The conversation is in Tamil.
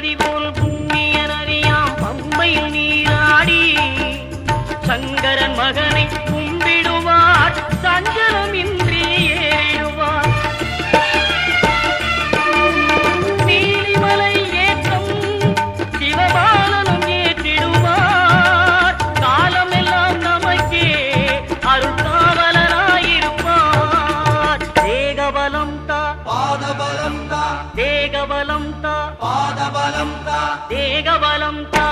நதி போல் புண்ணிய நதியாம் பம்பையில் நீராடி சங்கரன் மகனை கும்பிடுவார் சஞ்சலமின்றி ஏறிடுவார். நீலிமலை ஏற்றம் சிவபாலனும் ஏற்றிடுவார். காலமெல்லாம் நமக்கே அருள்காவலனாயிருப்பார். தேகபலம் தா பாதபலம் தா தேகபலம் தா பாதபலம் தா தேகபலம் தா